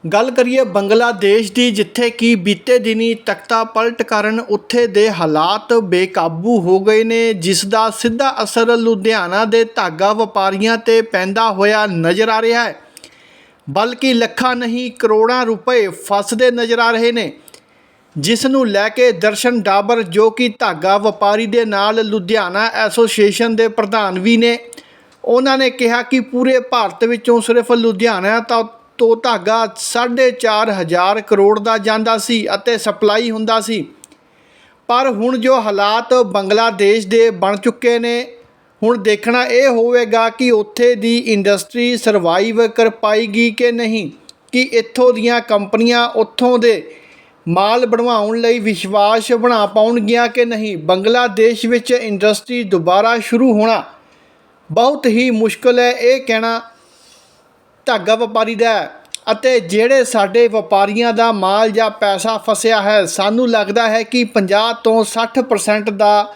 ਗੱਲ ਕਰੀਏ ਬੰਗਲਾਦੇਸ਼ ਦੀ, ਜਿੱਥੇ ਕਿ ਬੀਤੇ ਦਿਨੀ ਤਖਤਾ ਪਲਟ ਕਾਰਨ ਉੱਥੇ ਦੇ ਹਾਲਾਤ ਬੇਕਾਬੂ ਹੋ ਗਏ ਨੇ, ਜਿਸ ਦਾ ਸਿੱਧਾ ਅਸਰ ਲੁਧਿਆਣਾ ਦੇ ਧਾਗਾ ਵਪਾਰੀਆਂ ਤੇ ਪੈਂਦਾ ਹੋਇਆ ਨਜ਼ਰ ਆ ਰਿਹਾ ਹੈ। ਬਲਕਿ ਲੱਖਾਂ ਨਹੀਂ ਕਰੋੜਾਂ ਰੁਪਏ ਫਸਦੇ ਨਜ਼ਰ ਆ ਰਹੇ ਨੇ, ਜਿਸ ਨੂੰ ਲੈ ਕੇ ਦਰਸ਼ਨ ਡਾਬਰ, ਜੋ ਕਿ ਧਾਗਾ ਵਪਾਰੀ ਦੇ ਨਾਲ ਲੁਧਿਆਣਾ ਐਸੋਸੀਏਸ਼ਨ ਦੇ ਪ੍ਰਧਾਨ ਵੀ ਨੇ, ਉਹਨਾਂ ਨੇ ਕਿਹਾ ਕਿ ਪੂਰੇ ਭਾਰਤ ਵਿੱਚੋਂ ਸਿਰਫ ਲੁਧਿਆਣਾ ਤੋਂ ਧਾਗਾ 4,500 ਕਰੋੜ ਦਾ ਜਾਂਦਾ ਸੀ ਅਤੇ ਸਪਲਾਈ ਹੁੰਦਾ ਸੀ। ਪਰ ਹੁਣ ਜੋ ਹਾਲਾਤ ਬੰਗਲਾਦੇਸ਼ ਦੇ ਬਣ ਚੁੱਕੇ ਨੇ, ਹੁਣ ਦੇਖਣਾ ਇਹ ਹੋਵੇਗਾ ਕਿ ਉੱਥੇ ਦੀ ਇੰਡਸਟਰੀ ਸਰਵਾਈਵ ਕਰ ਪਾਏਗੀ ਕਿ ਨਹੀਂ, ਕਿ ਇੱਥੋਂ ਦੀਆਂ ਕੰਪਨੀਆਂ ਉੱਥੋਂ ਦੇ ਮਾਲ ਬਣਵਾਉਣ ਲਈ ਵਿਸ਼ਵਾਸ ਬਣਾ ਪਾਉਣਗੀਆਂ ਕਿ ਨਹੀਂ। ਬੰਗਲਾਦੇਸ਼ ਵਿੱਚ ਇੰਡਸਟਰੀ ਦੁਬਾਰਾ ਸ਼ੁਰੂ ਹੋਣਾ ਬਹੁਤ ਹੀ ਮੁਸ਼ਕਿਲ ਹੈ, ਇਹ ਕਹਿਣਾ ਧਾਗਾ ਵਪਾਰੀ ਦਾ ਹੈ। ਅਤੇ ਜਿਹੜੇ ਸਾਡੇ ਵਪਾਰੀਆਂ ਦਾ ਮਾਲ ਜਾਂ ਪੈਸਾ ਫਸਿਆ ਹੈ, ਸਾਨੂੰ ਲੱਗਦਾ ਹੈ ਕਿ 50 ਤੋਂ 60% ਦਾ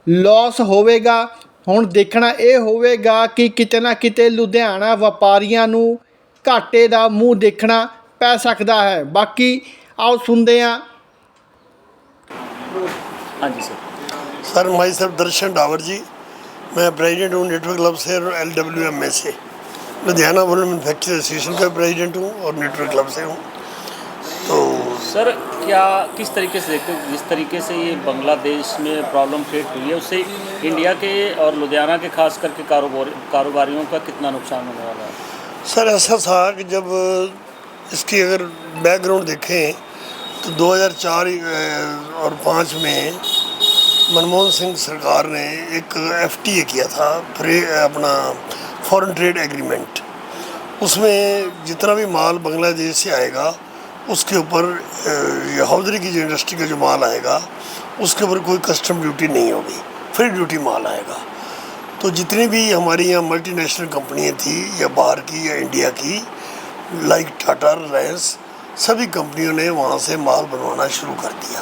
ਲਾਸ ਹੋਵੇਗਾ। ਹੁਣ ਦੇਖਣਾ ਇਹ ਹੋਵੇਗਾ ਕਿ ਕਿਤੇ ਨਾ ਕਿਤੇ ਲੁਧਿਆਣਾ ਵਪਾਰੀਆਂ ਨੂੰ ਘਾਟੇ ਦਾ ਮੂੰਹ ਦੇਖਣਾ ਪੈ ਸਕਦਾ ਹੈ। ਬਾਕੀ आओ सुनते हैं। हाँ जी सर माई सर दर्शन डावर जी, मैं प्रेसिडेंट हूँ नेटवर्क क्लब से और LWMA से, लुधियाना वुलन मैन्युफैक्चरर एसोसिएशन का प्रेसिडेंट हूँ और नेटवर्क क्लब से हूँ। तो सर क्या किस तरीके से देखते हैं, जिस तरीके से ये बांग्लादेश में प्रॉब्लम क्रिएट हुई है, उससे इंडिया के और लुधियाना के खास करके कारोबारियों का कितना नुकसान होने वाला है? सर ऐसा था कि जब इसकी अगर बैकग्राउंड देखें तो 2004 और 5 में मनमोहन सिंह सरकार ने एक FTA किया था, अपना फॉरेन ट्रेड एग्रीमेंट। उसमें जितना भी माल बांग्लादेश से आएगा उसके ऊपर हौजरी की जो इंडस्ट्री का जो माल आएगा उसके ऊपर कोई कस्टम ड्यूटी नहीं होगी, फ्री ड्यूटी माल आएगा। तो जितनी भी हमारी यहाँ मल्टीनेशनल कंपनियाँ थी, या बाहर की या इंडिया की, लाइक टाटा, रिलायंस, सभी कंपनियों ने वहाँ से माल बनवाना शुरू कर दिया,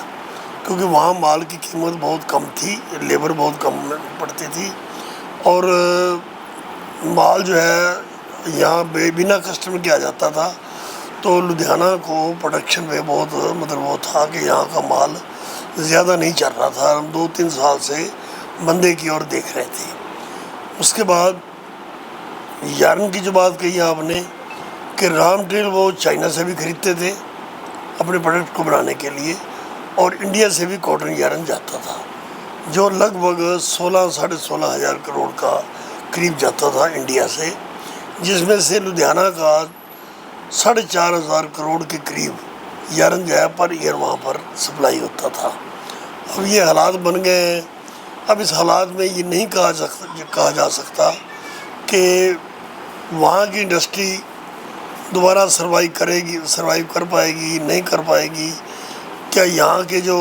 क्योंकि वहाँ माल की कीमत बहुत कम थी, लेबर बहुत कम पड़ती थी और माल जो है यहाँ बिना कस्टमर के आ जाता था। तो लुधियाना को प्रोडक्शन में बहुत मतलब वो था कि यहाँ का माल ज़्यादा नहीं चल रहा था। हम 2-3 साल से मंदे की ओर देख रहे थे। उसके बाद यार्न की जो बात कही आपने कि रॉ मटेरियल वो चाइना से भी खरीदते थे अपने प्रोडक्ट को बनाने के लिए, और इंडिया से भी कॉटन यार्न जाता था, जो लगभग 16-16.5 हज़ार करोड़ का करीब जाता था इंडिया से, जिसमें से लुधियाना का 4,500 करोड़ के करीब यार्न जो है पर ईयर वहाँ पर सप्लाई होता था। अब ये हालात बन गए हैं। अब इस हालात में ये नहीं कहा जा सकता कि वहाँ की इंडस्ट्री दोबारा सर्वाइव कर पाएगी, नहीं कर पाएगी। क्या यहाँ के जो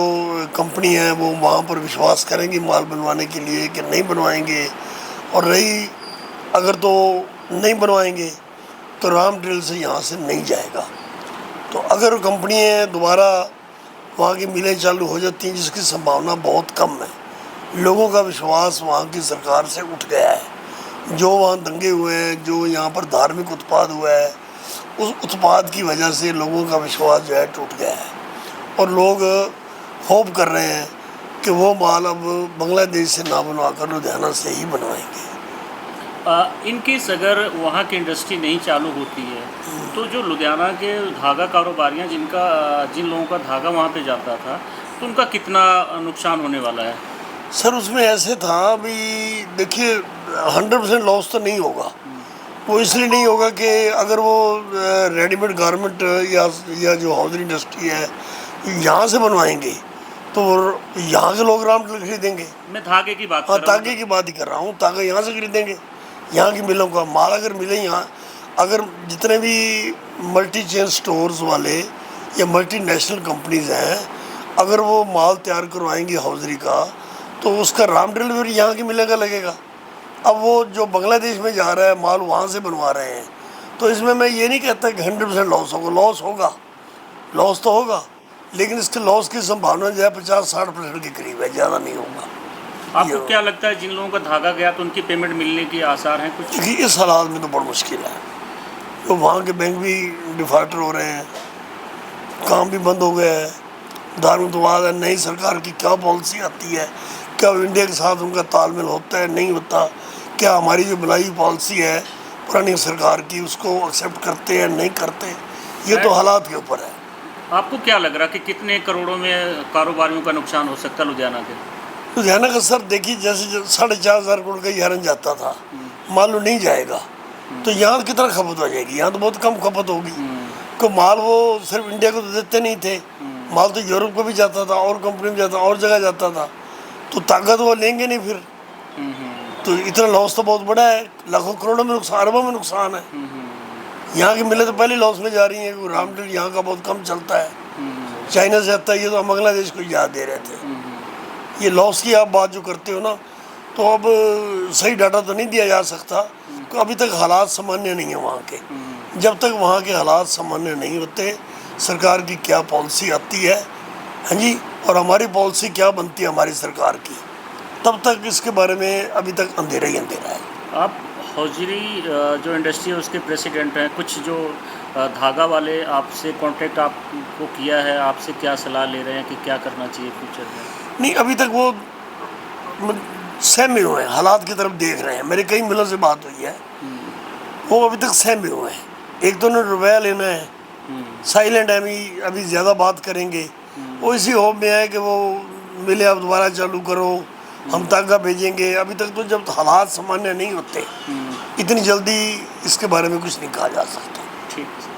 कंपनी हैं वो वहाँ पर विश्वास करेंगी माल बनवाने के लिए कि नहीं बनवाएंगे, और रही अगर तो नहीं बनवाएंगे तो रॉ मटेरियल से यहाँ से नहीं जाएगा। तो अगर कंपनियाँ दोबारा वहाँ की मिलें चालू हो जाती हैं, जिसकी संभावना बहुत कम है, लोगों का विश्वास वहाँ की सरकार से उठ गया है। जो वहाँ दंगे हुए हैं, जो यहाँ पर धार्मिक उत्पाद हुआ है, उस उत्पाद की वजह से लोगों का विश्वास जो है टूट गया है, और लोग होप कर रहे हैं कि वो माल अब बांग्लादेश से ना बनवा कर लुधियाना से ही बनवाएंगे। इन केस अगर वहाँ की इंडस्ट्री नहीं चालू होती है तो जो लुधियाना के धागा कारोबारियाँ जिन लोगों का धागा वहाँ पे जाता था, तो उनका कितना नुकसान होने वाला है? सर उसमें ऐसे था, अभी देखिए 100% लॉस तो नहीं होगा। वो इसलिए नहीं होगा कि अगर वो रेडीमेड गारमेंट या जो हौजरी इंडस्ट्री है यहाँ से बनवाएंगे तो यहाँ के लोग रॉ मटेरियल खरीदेंगे। मैं धागे की बात हाँ, धागे की बात ही कर रहा हूँ। धागा यहाँ से खरीदेंगे, यहाँ की मिलों का माल अगर मिले यहाँ, अगर जितने भी मल्टी चेन स्टोर्स वाले या मल्टीनेशनल कंपनीज हैं, अगर वो माल तैयार करवाएंगी हौजरी का, तो उसका रॉ मटेरियल भी यहाँ की मिलें का लगेगा। अब वो जो बांग्लादेश में जा रहा है माल वहाँ से बनवा रहे हैं, तो इसमें मैं ये नहीं कहता कि 100% लॉस होगा। लॉस तो होगा, लेकिन इसके लॉस की संभावना जो है 50-60% के करीब है, ज़्यादा नहीं होगा। आपको क्या लगता है जिन लोगों का धागा गया तो उनकी पेमेंट मिलने के आसार हैं कुछ? देखिए इस हालात में तो बड़ा मुश्किल है। तो वहाँ के बैंक भी डिफाल्टर हो रहे हैं, काम भी बंद हो गया है, दारुद्वाद है। नई सरकार की क्या पॉलिसी आती है, क्या इंडिया के साथ उनका तालमेल होता है नहीं होता, क्या हमारी जो बनाई पॉलिसी है पुरानी सरकार की उसको एक्सेप्ट करते हैं नहीं करते, ये तो हालात के ऊपर है। आपको क्या लग रहा कि कितने करोड़ों में कारोबारियों का नुकसान हो सकता है लुधियाना के? लुधियाना का सर देखिए, जैसे 4,500 करोड़ का हरन जाता था, मान लो नहीं जाएगा तो यहाँ कितना खपत हो जाएगी? यहाँ तो बहुत कम खपत होगी। को माल वो सिर्फ इंडिया को तो देते नहीं थे, माल तो यूरोप को भी जाता था और कंपनी में जाता, और जगह जाता था, तो ताकत वो लेंगे नहीं फिर। तो इतना लॉस तो बहुत बड़ा है, लाखों करोड़ों में नुकसान, अरबों में नुकसान है। यहाँ की मिलें तो पहले लॉस में जा रही हैं, रॉ मटेरियल यहाँ का बहुत कम चलता है, चाइना से आता है, ये तो हम बांग्लादेश को याद दे रहे थे। ये लॉस की आप बात जो करते हो ना, तो अब सही डाटा तो नहीं दिया जा सकता, तो अभी तक हालात सामान्य नहीं है वहाँ के। जब तक वहाँ के हालात सामान्य नहीं होते, सरकार की क्या पॉलिसी आती है, हाँ जी, और हमारी पॉलिसी क्या बनती है हमारी सरकार की, तब तक इसके बारे में अभी तक अंधेरा ही अंधेरा है। आप हौजरी जो इंडस्ट्री है उसके प्रेसिडेंट हैं, कुछ जो धागा वाले आपसे कांटेक्ट आपको किया है, आपसे क्या सलाह ले रहे हैं कि क्या करना चाहिए फ्यूचर में? नहीं, अभी तक वो सहमे हुए हैं, हालात की तरफ देख रहे हैं। मेरे कई मिलों से बात हुई है, वो अभी तक सहमे हुए हैं। एक तो उन्हें रुपया लेना है, साइलेंट है, अभी ज़्यादा बात करेंगे, वो इसी होप में है कि वो मिले आप दोबारा चालू करो, हम तागा भेजेंगे। अभी तक तो जब हालात सामान्य नहीं होते, इतनी जल्दी इसके बारे में कुछ नहीं कहा जा सकता। ठीक है।